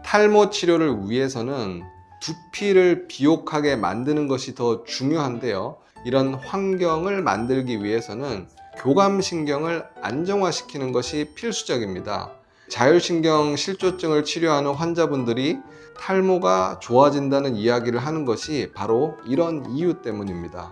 탈모 치료를 위해서는 두피를 비옥하게 만드는 것이 더 중요한데요. 이런 환경을 만들기 위해서는 교감신경을 안정화시키는 것이 필수적입니다. 자율신경 실조증을 치료하는 환자분들이 탈모가 좋아진다는 이야기를 하는 것이 바로 이런 이유 때문입니다.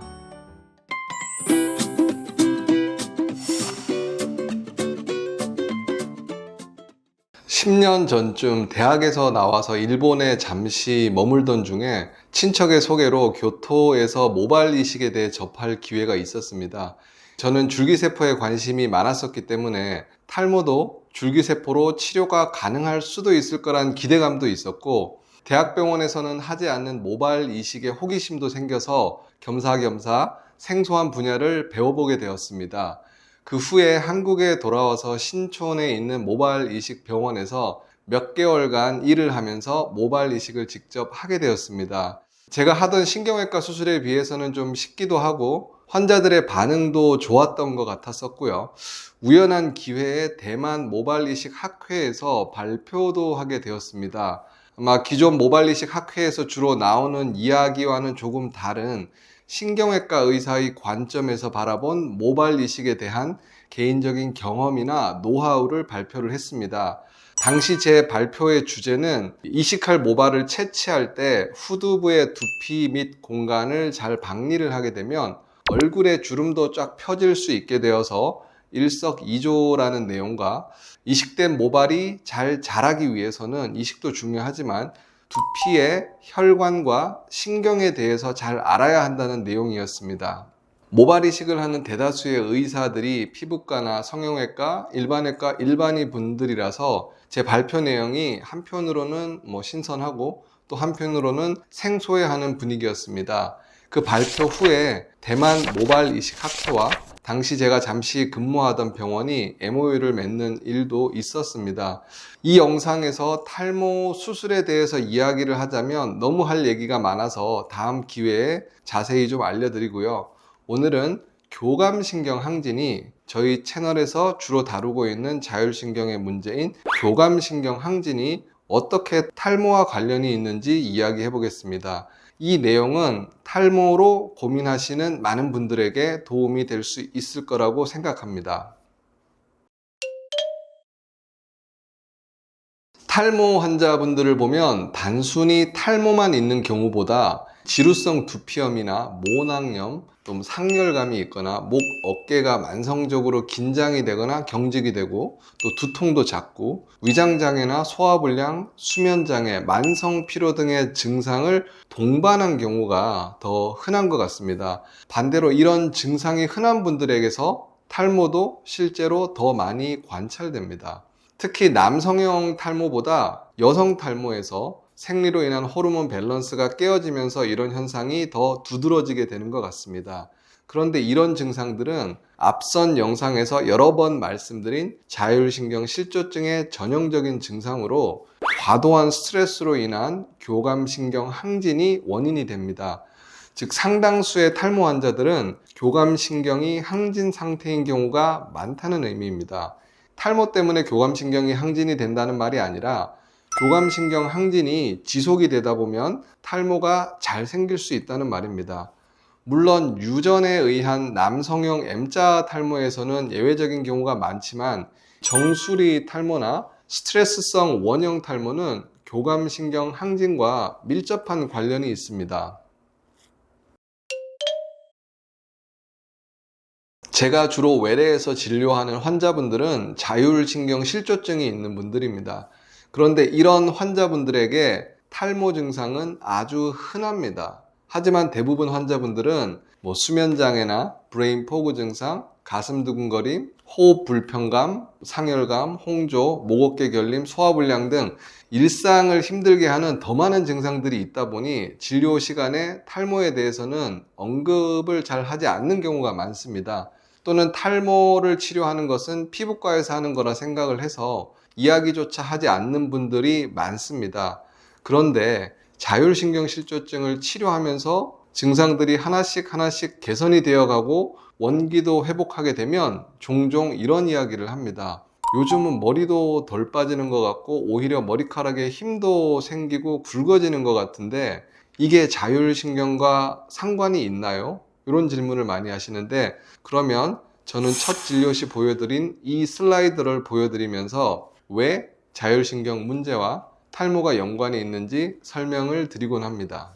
10년 전쯤 대학에서 나와서 일본에 잠시 머물던 중에 친척의 소개로 교토에서 모발 이식에 대해 접할 기회가 있었습니다. 저는 줄기세포에 관심이 많았었기 때문에 탈모도 줄기세포로 치료가 가능할 수도 있을 거란 기대감도 있었고, 대학병원에서는 하지 않는 모발 이식에 호기심도 생겨서 겸사겸사 생소한 분야를 배워보게 되었습니다. 그 후에 한국에 돌아와서 신촌에 있는 모발 이식 병원에서 몇 개월간 일을 하면서 모발 이식을 직접 하게 되었습니다. 제가 하던 신경외과 수술에 비해서는 좀 쉽기도 하고 환자들의 반응도 좋았던 것 같았었고요. 우연한 기회에 대만 모발 이식 학회에서 발표도 하게 되었습니다. 아마 기존 모발 이식 학회에서 주로 나오는 이야기와는 조금 다른 신경외과 의사의 관점에서 바라본 모발 이식에 대한 개인적인 경험이나 노하우를 발표를 했습니다. 당시 제 발표의 주제는 이식할 모발을 채취할 때 후두부의 두피 및 공간을 잘 박리를 하게 되면 얼굴에 주름도 쫙 펴질 수 있게 되어서 일석이조라는 내용과 이식된 모발이 잘 자라기 위해서는 이식도 중요하지만 두피의 혈관과 신경에 대해서 잘 알아야 한다는 내용이었습니다. 모발 이식을 하는 대다수의 의사들이 피부과나 성형외과, 일반외과 일반의 분들이라서 제 발표 내용이 한편으로는 신선하고 또 한편으로는 생소해하는 분위기였습니다. 그 발표 후에 대만 모발 이식 학회와 당시 제가 잠시 근무하던 병원이 MOU를 맺는 일도 있었습니다. 이 영상에서 탈모 수술에 대해서 이야기를 하자면 너무 할 얘기가 많아서 다음 기회에 자세히 좀 알려드리고요. 오늘은 교감신경 항진이 저희 채널에서 주로 다루고 있는 자율신경의 문제인 교감신경 항진이 어떻게 탈모와 관련이 있는지 이야기해 보겠습니다. 이 내용은 탈모로 고민하시는 많은 분들에게 도움이 될 수 있을 거라고 생각합니다. 탈모 환자분들을 보면 단순히 탈모만 있는 경우보다 지루성 두피염이나 모낭염, 또 상열감이 있거나 목, 어깨가 만성적으로 긴장이 되거나 경직이 되고 또 두통도 잦고 위장장애나 소화불량, 수면장애, 만성피로 등의 증상을 동반한 경우가 더 흔한 것 같습니다. 반대로 이런 증상이 흔한 분들에게서 탈모도 실제로 더 많이 관찰됩니다. 특히 남성형 탈모보다 여성 탈모에서 생리로 인한 호르몬 밸런스가 깨어지면서 이런 현상이 더 두드러지게 되는 것 같습니다. 그런데 이런 증상들은 앞선 영상에서 여러 번 말씀드린 자율신경 실조증의 전형적인 증상으로 과도한 스트레스로 인한 교감신경 항진이 원인이 됩니다. 즉 상당수의 탈모 환자들은 교감신경이 항진 상태인 경우가 많다는 의미입니다. 탈모 때문에 교감신경이 항진이 된다는 말이 아니라 교감신경 항진이 지속이 되다 보면 탈모가 잘 생길 수 있다는 말입니다. 물론 유전에 의한 남성형 M자 탈모에서는 예외적인 경우가 많지만 정수리 탈모나 스트레스성 원형 탈모는 교감신경 항진과 밀접한 관련이 있습니다. 제가 주로 외래에서 진료하는 환자분들은 자율신경 실조증이 있는 분들입니다. 그런데 이런 환자분들에게 탈모 증상은 아주 흔합니다. 하지만 대부분 환자분들은 수면장애나 브레인 포그 증상, 가슴 두근거림, 호흡 불편감, 상열감, 홍조, 목 어깨 결림, 소화불량 등 일상을 힘들게 하는 더 많은 증상들이 있다 보니 진료 시간에 탈모에 대해서는 언급을 잘 하지 않는 경우가 많습니다. 또는 탈모를 치료하는 것은 피부과에서 하는 거라 생각을 해서 이야기조차 하지 않는 분들이 많습니다. 그런데 자율신경실조증을 치료하면서 증상들이 하나씩 개선이 되어가고 원기도 회복하게 되면 종종 이런 이야기를 합니다. 요즘은 머리도 덜 빠지는 것 같고 오히려 머리카락에 힘도 생기고 굵어지는 것 같은데 이게 자율신경과 상관이 있나요? 이런 질문을 많이 하시는데, 그러면 저는 첫 진료 시 보여드린 이 슬라이드를 보여드리면서 왜 자율신경 문제와 탈모가 연관이 있는지 설명을 드리곤 합니다.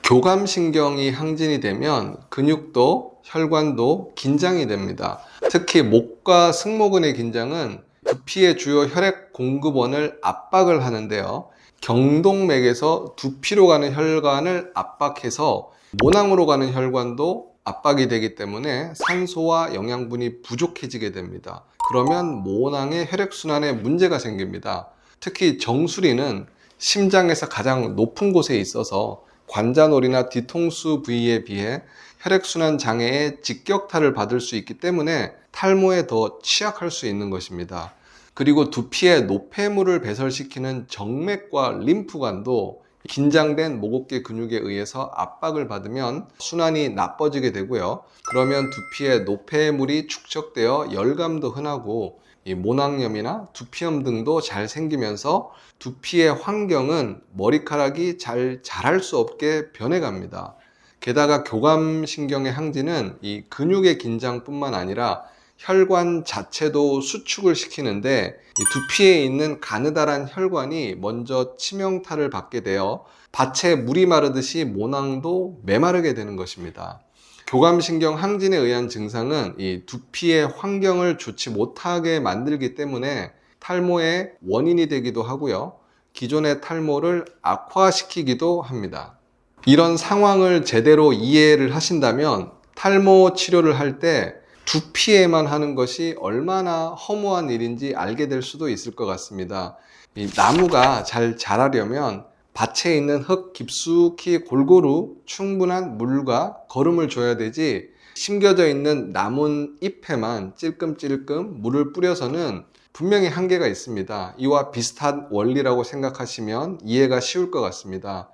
교감신경이 항진이 되면 근육도 혈관도 긴장이 됩니다. 특히 목과 승모근의 긴장은 두피의 주요 혈액 공급원을 압박을 하는데요. 경동맥에서 두피로 가는 혈관을 압박해서 모낭으로 가는 혈관도 압박이 되기 때문에 산소와 영양분이 부족해지게 됩니다. 그러면 모낭의 혈액순환에 문제가 생깁니다. 특히 정수리는 심장에서 가장 높은 곳에 있어서 관자놀이나 뒤통수 부위에 비해 혈액순환 장애의 직격탄을 받을 수 있기 때문에 탈모에 더 취약할 수 있는 것입니다. 그리고 두피에 노폐물을 배설시키는 정맥과 림프관도 긴장된 모곡계 근육에 의해서 압박을 받으면 순환이 나빠지게 되고요. 그러면 두피에 노폐물이 축적되어 열감도 흔하고 이 모낭염이나 두피염 등도 잘 생기면서 두피의 환경은 머리카락이 잘 자랄 수 없게 변해갑니다. 게다가 교감신경의 항진은 이 근육의 긴장뿐만 아니라 혈관 자체도 수축을 시키는데, 이 두피에 있는 가느다란 혈관이 먼저 치명타를 받게 되어 밭에 물이 마르듯이 모낭도 메마르게 되는 것입니다. 교감신경 항진에 의한 증상은 이 두피의 환경을 좋지 못하게 만들기 때문에 탈모의 원인이 되기도 하고요. 기존의 탈모를 악화시키기도 합니다. 이런 상황을 제대로 이해를 하신다면 탈모 치료를 할 때 두피에만 하는 것이 얼마나 허무한 일인지 알게 될 수도 있을 것 같습니다. 이 나무가 잘 자라려면 밭에 있는 흙 깊숙이 골고루 충분한 물과 거름을 줘야 되지, 심겨져 있는 나뭇 잎에만 찔끔찔끔 물을 뿌려서는 분명히 한계가 있습니다. 이와 비슷한 원리라고 생각하시면 이해가 쉬울 것 같습니다.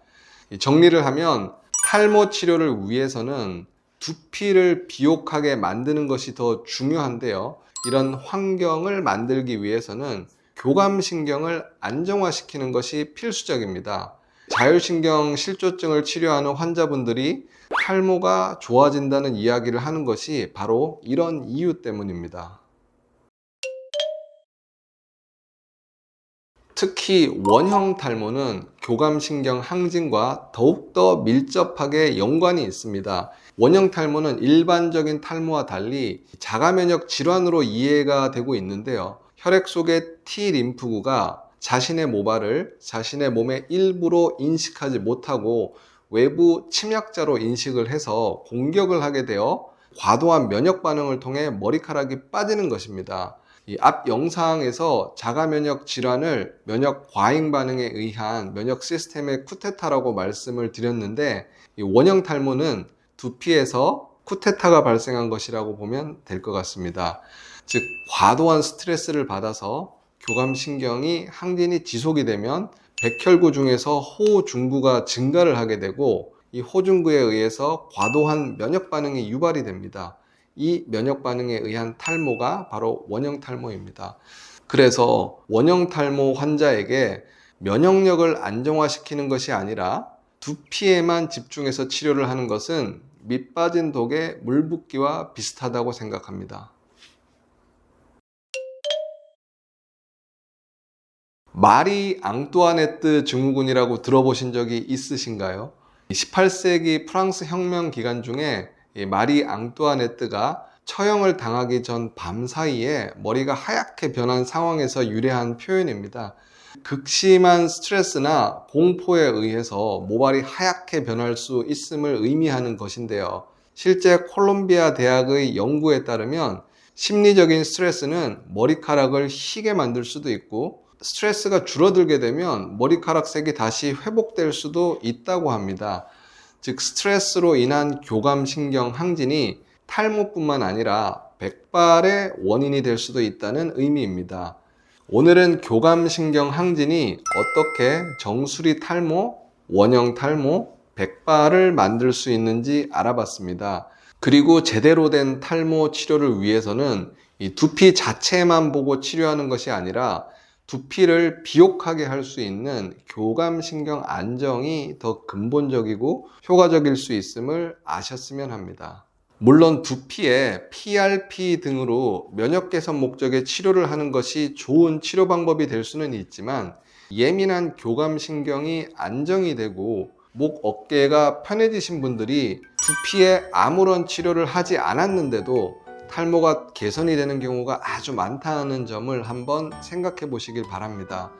정리를 하면 탈모 치료를 위해서는 두피를 비옥하게 만드는 것이 더 중요한데요. 이런 환경을 만들기 위해서는 교감신경을 안정화시키는 것이 필수적입니다. 자율신경 실조증을 치료하는 환자분들이 탈모가 좋아진다는 이야기를 하는 것이 바로 이런 이유 때문입니다. 특히 원형 탈모는 교감신경 항진과 더욱더 밀접하게 연관이 있습니다. 원형 탈모는 일반적인 탈모와 달리 자가면역 질환으로 이해가 되고 있는데요. 혈액 속의 T림프구가 자신의 모발을 자신의 몸의 일부로 인식하지 못하고 외부 침략자로 인식을 해서 공격을 하게 되어 과도한 면역 반응을 통해 머리카락이 빠지는 것입니다. 이 앞 영상에서 자가면역 질환을 면역 과잉 반응에 의한 면역 시스템의 쿠데타라고 말씀을 드렸는데, 이 원형 탈모는 두피에서 쿠데타가 발생한 것이라고 보면 될 것 같습니다. 즉, 과도한 스트레스를 받아서 교감신경이 항진이 지속이 되면 백혈구 중에서 호중구가 증가를 하게 되고, 이 호중구에 의해서 과도한 면역 반응이 유발이 됩니다. 이 면역 반응에 의한 탈모가 바로 원형 탈모입니다. 그래서 원형 탈모 환자에게 면역력을 안정화시키는 것이 아니라 두피에만 집중해서 치료를 하는 것은 밑 빠진 독에 물 붓기와 비슷하다고 생각합니다. 마리 앙뚜아네트 증후군이라고 들어보신 적이 있으신가요? 18세기 프랑스 혁명 기간 중에 마리 앙뚜아네트가 처형을 당하기 전 밤 사이에 머리가 하얗게 변한 상황에서 유래한 표현입니다. 극심한 스트레스나 공포에 의해서 모발이 하얗게 변할 수 있음을 의미하는 것인데요. 실제 콜롬비아 대학의 연구에 따르면 심리적인 스트레스는 머리카락을 희게 만들 수도 있고, 스트레스가 줄어들게 되면 머리카락 색이 다시 회복될 수도 있다고 합니다. 즉, 스트레스로 인한 교감신경 항진이 탈모뿐만 아니라 백발의 원인이 될 수도 있다는 의미입니다. 오늘은 교감신경 항진이 어떻게 정수리 탈모, 원형 탈모, 백발을 만들 수 있는지 알아봤습니다. 그리고 제대로 된 탈모 치료를 위해서는 이 두피 자체만 보고 치료하는 것이 아니라 두피를 비옥하게 할 수 있는 교감신경 안정이 더 근본적이고 효과적일 수 있음을 아셨으면 합니다. 물론 두피에 PRP 등으로 면역 개선 목적의 치료를 하는 것이 좋은 치료 방법이 될 수는 있지만 예민한 교감신경이 안정이 되고 목, 어깨가 편해지신 분들이 두피에 아무런 치료를 하지 않았는데도 탈모가 개선이 되는 경우가 아주 많다는 점을 한번 생각해 보시길 바랍니다.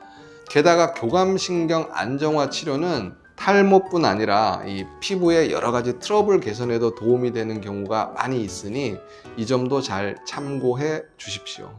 게다가 교감신경 안정화 치료는 탈모뿐 아니라 이 피부의 여러 가지 트러블 개선에도 도움이 되는 경우가 많이 있으니 이 점도 잘 참고해 주십시오.